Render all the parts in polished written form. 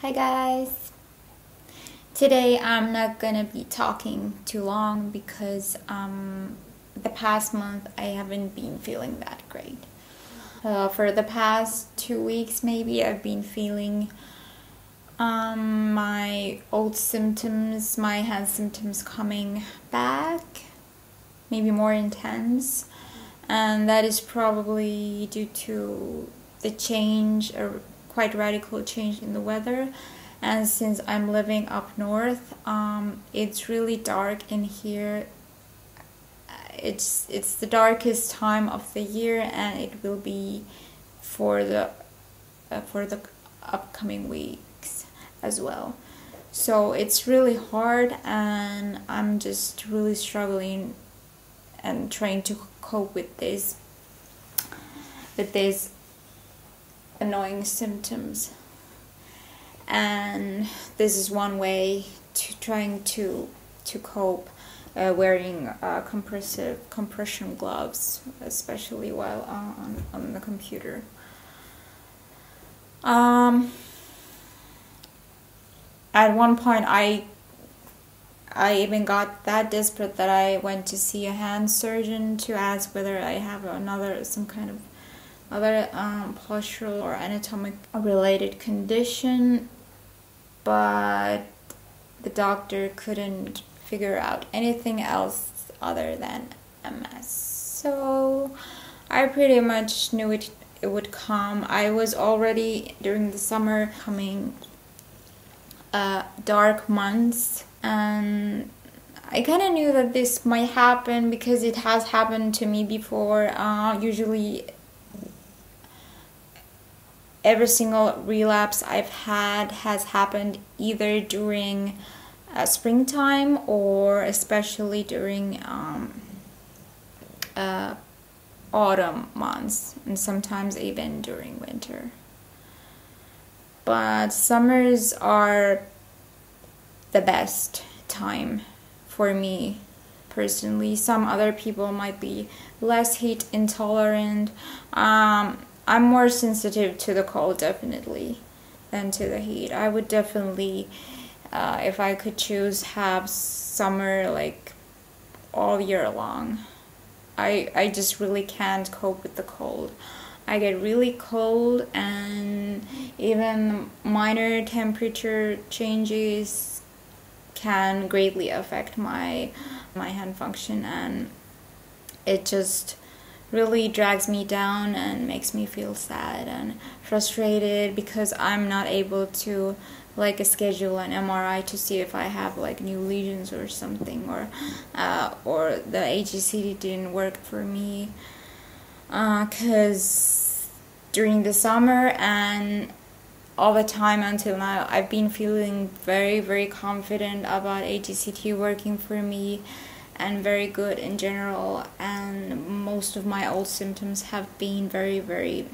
Hi guys! Today I'm not gonna be talking too long because the past month I haven't been feeling that great. For the past 2 weeks maybe I've been feeling my old symptoms, my hand symptoms coming back, maybe more intense, and that is probably due to the change, a quite radical change in the weather. And since I'm living up north, it's really dark in here. It's the darkest time of the year, and it will be for the upcoming weeks as well. So it's really hard, and I'm just really struggling and trying to cope with these annoying symptoms. And this is one way to trying to cope, wearing compression gloves, especially while on the computer. At one point I even got that desperate that I went to see a hand surgeon to ask whether I have some kind of other postural or anatomic related condition, but the doctor couldn't figure out anything else other than MS. So I pretty much knew it would come. I was already during the summer coming dark months, and I kind of knew that this might happen because it has happened to me before. Usually every single relapse I've had has happened either during springtime or especially during autumn months, and sometimes even during winter. But summers are the best time for me personally. Some other people might be less heat intolerant. I'm more sensitive to the cold, definitely, than to the heat. I would definitely, if I could choose, have summer like all year long. I just really can't cope with the cold. I get really cold, and even minor temperature changes can greatly affect my hand function, and it just really drags me down and makes me feel sad and frustrated because I'm not able to schedule an MRI to see if I have new lesions or something, or the HSCT didn't work for me, because during the summer and all the time until now I've been feeling very, very confident about HSCT working for me and very good in general, and most of my old symptoms have been very, very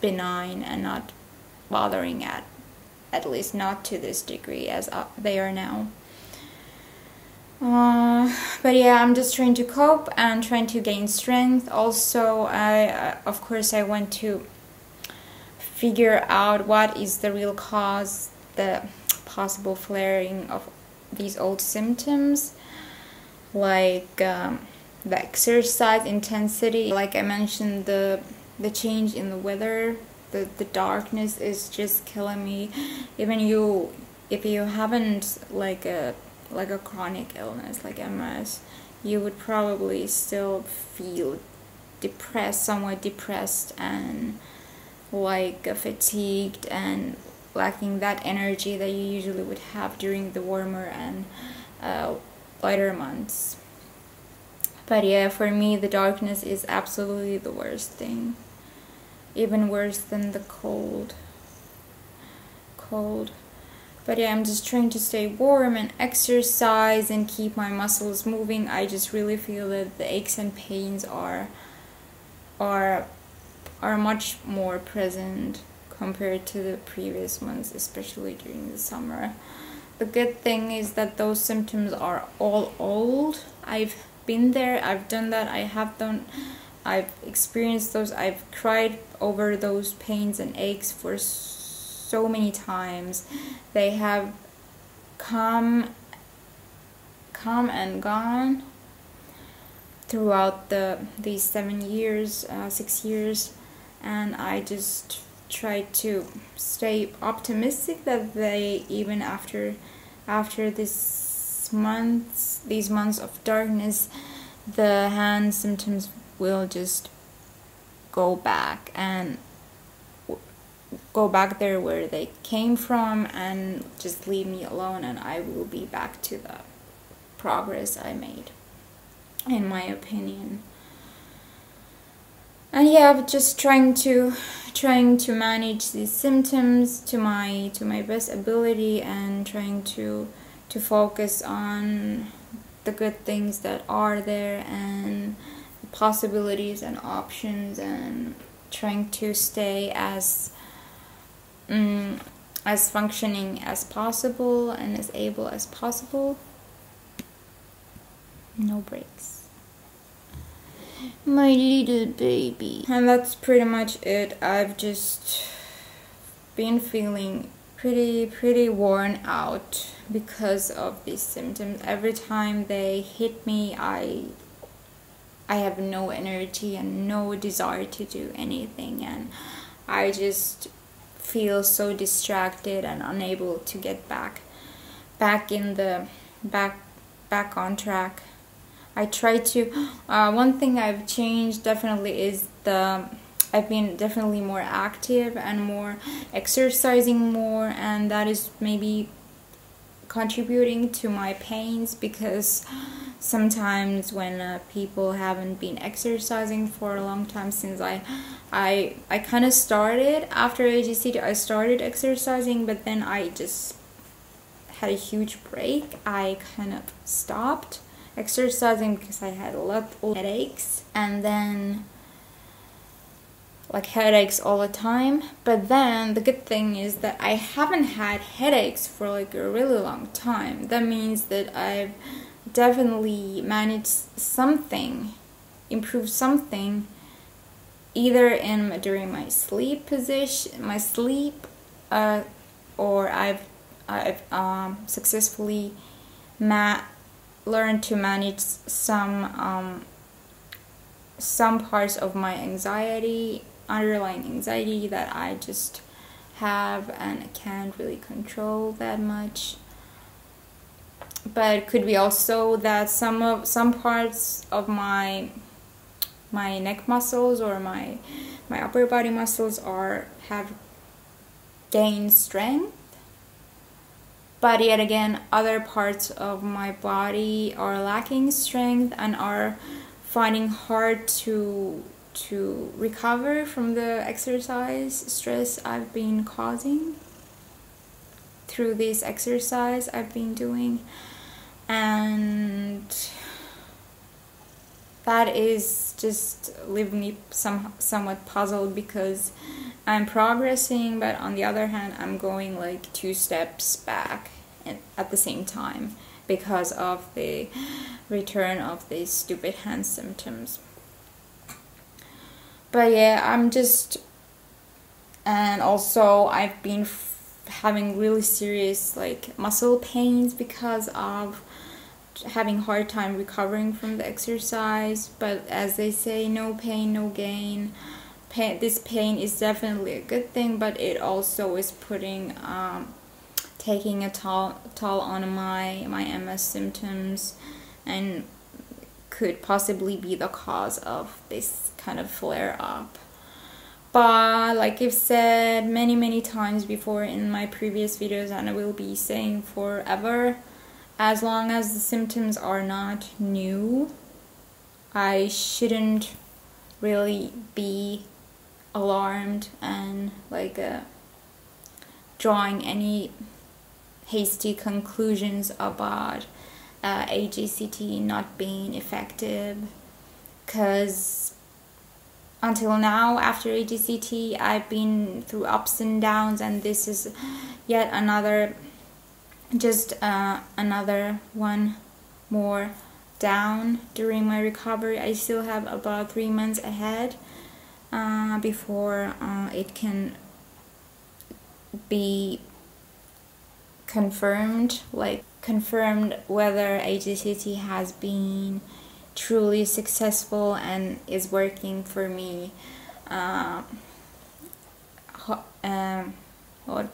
benign and not bothering at least not to this degree as they are now. But yeah, I'm just trying to cope and trying to gain strength. Also, of course I want to figure out what is the real cause, the possible flaring of these old symptoms, like the exercise intensity. Like I mentioned, the change in the weather, the darkness is just killing me. Even if you haven't a chronic illness like MS, you would probably still feel depressed, somewhat depressed, and fatigued and lacking that energy that you usually would have during the warmer and lighter months. But yeah, for me the darkness is absolutely the worst thing, even worse than the cold. But yeah, I'm just trying to stay warm and exercise and keep my muscles moving. I just really feel that the aches and pains are much more present compared to the previous months, especially during the summer. The good thing is that those symptoms are all old. I've been there, I've done that, I've experienced those, I've cried over those pains and aches for so many times. They have come and gone throughout these 6 years, and I just try to stay optimistic that they, even after these months of darkness, the hand symptoms will just go back there where they came from, and just leave me alone, and I will be back to the progress I made, in my opinion. And yeah, I'm just trying to manage these symptoms to my best ability, and trying to focus on the good things that are there, and the possibilities and options, and trying to stay as functioning as possible and as able as possible. No breaks. My little baby. And that's pretty much it. I've just been feeling pretty worn out because of these symptoms. Every time they hit me, I have no energy and no desire to do anything, and I just feel so distracted and unable to get back on track. I try to one thing I've changed definitely is I've been definitely more active and more exercising more, and that is maybe contributing to my pains, because sometimes when people haven't been exercising for a long time, since I kind of started after HSCT, I started exercising, but then I just had a huge break. I kind of stopped exercising because I had a lot of headaches, and then like headaches all the time. But then the good thing is that I haven't had headaches for like a really long time. That means that I've definitely managed something, improved something, either during my sleep or I've successfully learned to manage some parts of my underlying anxiety that I just have and can't really control that much. But it could be also that some parts of my neck muscles or my upper body muscles have gained strength, but yet again other parts of my body are lacking strength and are finding hard to recover from the exercise stress I've been causing through this exercise I've been doing. And that is just leaving me somewhat puzzled, because I'm progressing, but on the other hand I'm going like 2 steps back at the same time because of the return of these stupid hand symptoms. But yeah, and also I've been having really serious like muscle pains because of having hard time recovering from the exercise. But as they say, no pain, no gain. This pain is definitely a good thing, but it also is taking a toll on my MS symptoms, and could possibly be the cause of this kind of flare up. But like I've said many times before in my previous videos, and I will be saying forever, as long as the symptoms are not new, I shouldn't really be alarmed and like drawing any hasty conclusions about HSCT not being effective, because until now, after HSCT, I've been through ups and downs, and this is yet another one more down during my recovery. I still have about 3 months ahead before it can be confirmed, like confirmed whether HSCT has been truly successful and is working for me, or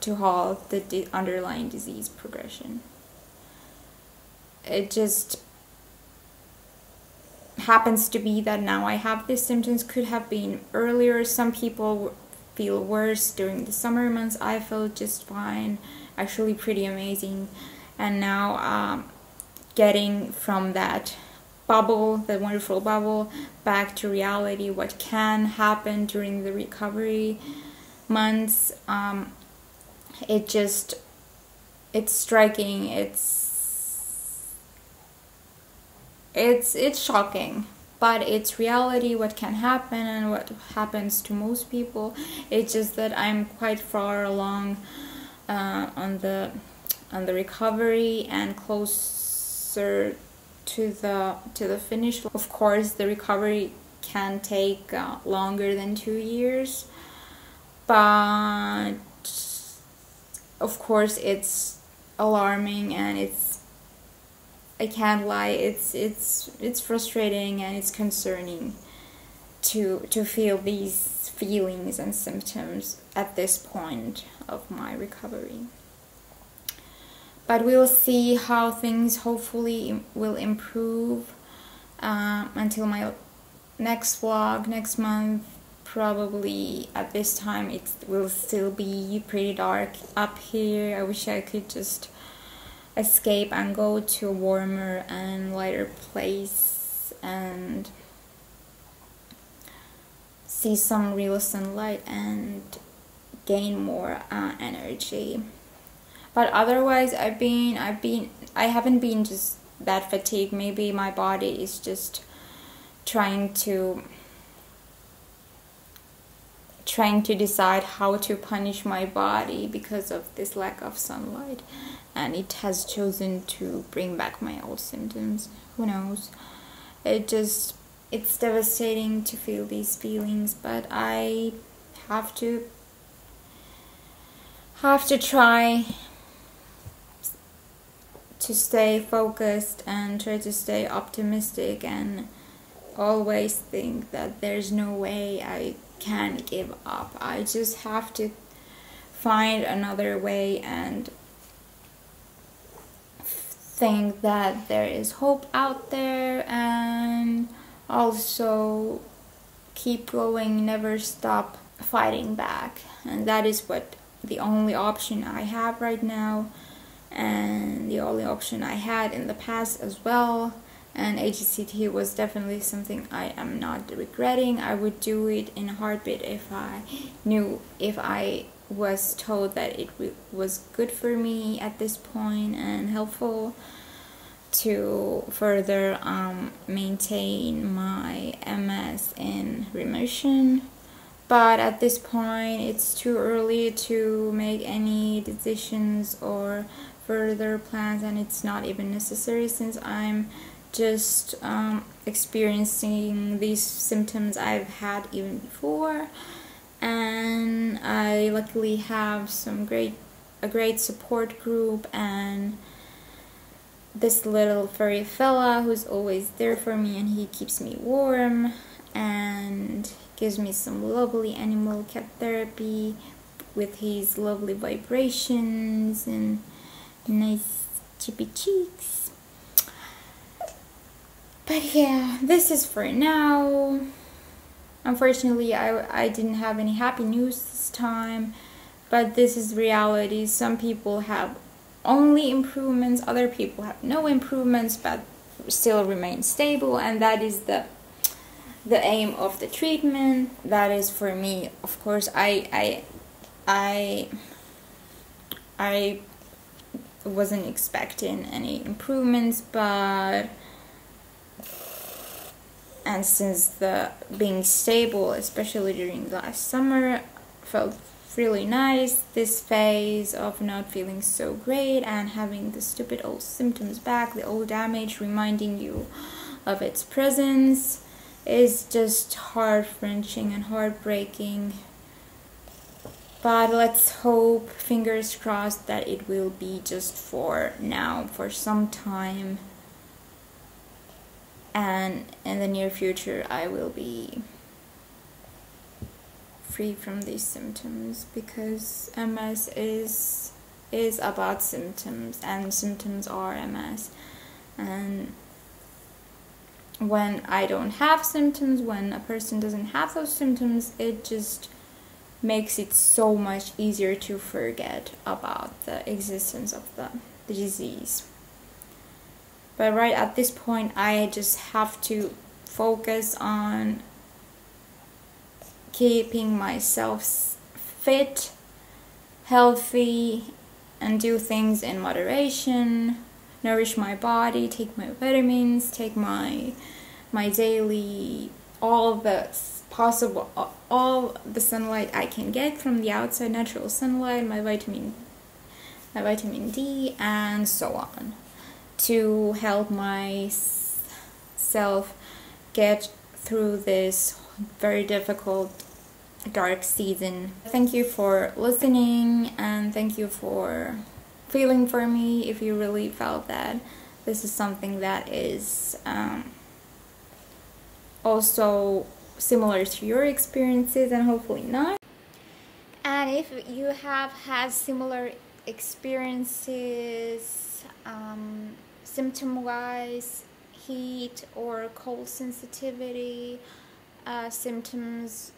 to halt the underlying disease progression. It just happens to be that now I have these symptoms. Could have been earlier. Some people feel worse during the summer months. I felt just fine, actually pretty amazing. And now getting from that bubble, that wonderful bubble, back to reality, what can happen during the recovery months, it's striking, it's shocking, but it's reality, what can happen and what happens to most people. It's just that I'm quite far along on the recovery and closer to the finish. Of course, the recovery can take longer than 2 years, but of course it's alarming, and I can't lie, it's frustrating and it's concerning to feel these feelings and symptoms at this point of my recovery. But we'll see how things hopefully will improve until my next vlog next month. Probably at this time it will still be pretty dark up here. I wish I could just escape and go to a warmer and lighter place and see some real sunlight and gain more energy. But otherwise, I haven't been just that fatigued. Maybe my body is just trying to decide how to punish my body because of this lack of sunlight, and it has chosen to bring back my old symptoms. Who knows? It's devastating to feel these feelings, but I have to try to stay focused and try to stay optimistic and always think that there's no way I can give up. I just have to find another way and think that there is hope out there, and also keep going, never stop fighting back. And that is what the only option I have right now, and the only option I had in the past as well. And HSCT was definitely something I am not regretting. I would do it in a heartbeat if I was told that it was good for me at this point and helpful to further maintain my MS in remission. But at this point it's too early to make any decisions or further plans, and it's not even necessary since I'm just experiencing these symptoms I've had even before, and I luckily have a great support group and this little furry fella who's always there for me, and he keeps me warm and gives me some lovely animal cat therapy with his lovely vibrations and nice chippy cheeks. But yeah, this is for now. Unfortunately, I didn't have any happy news this time, but this is reality. Some people have only improvements, other people have no improvements but still remain stable, and that is the aim of the treatment. That is for me. Of course, I wasn't expecting any improvements, and since the being stable, especially during last summer, felt really nice. This phase of not feeling so great and having the stupid old symptoms back, the old damage reminding you of its presence, is just heart-wrenching and heartbreaking. But let's hope, fingers crossed, that it will be just for now, for some time, and in the near future I will be free from these symptoms, because MS is about symptoms, and symptoms are MS. And when I don't have symptoms, when a person doesn't have those symptoms, it just makes it so much easier to forget about the existence of the disease. But right at this point, I just have to focus on keeping myself fit, healthy, and do things in moderation, nourish my body, take my vitamins, take my daily, all the possible, all the sunlight I can get from the outside, natural sunlight, my vitamin D, and so on, to help myself get through this very difficult, dark season. Thank you for listening, and thank you for feeling for me if you really felt that this is something that is also similar to your experiences, and hopefully not. And if you have had similar experiences, symptom-wise, heat or cold sensitivity, symptoms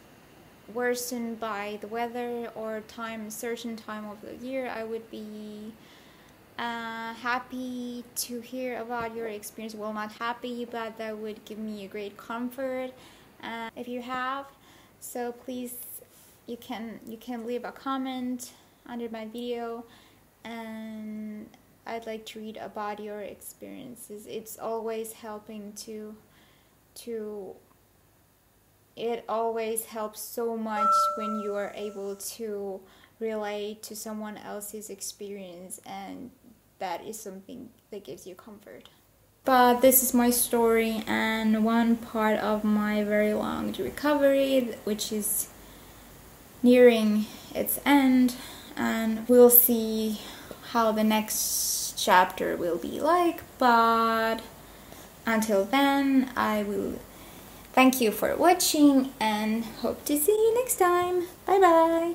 worsened by the weather or certain time of the year, I would be happy to hear about your experience. Well, not happy, but that would give me a great comfort. If you have, so please, you can leave a comment under my video, and I'd like to read about your experiences. It's always helping it always helps so much when you are able to relate to someone else's experience, and that is something that gives you comfort. But this is my story and one part of my very long recovery, which is nearing its end, and we'll see how the next chapter will be like. But until then, I will thank you for watching and hope to see you next time. Bye bye.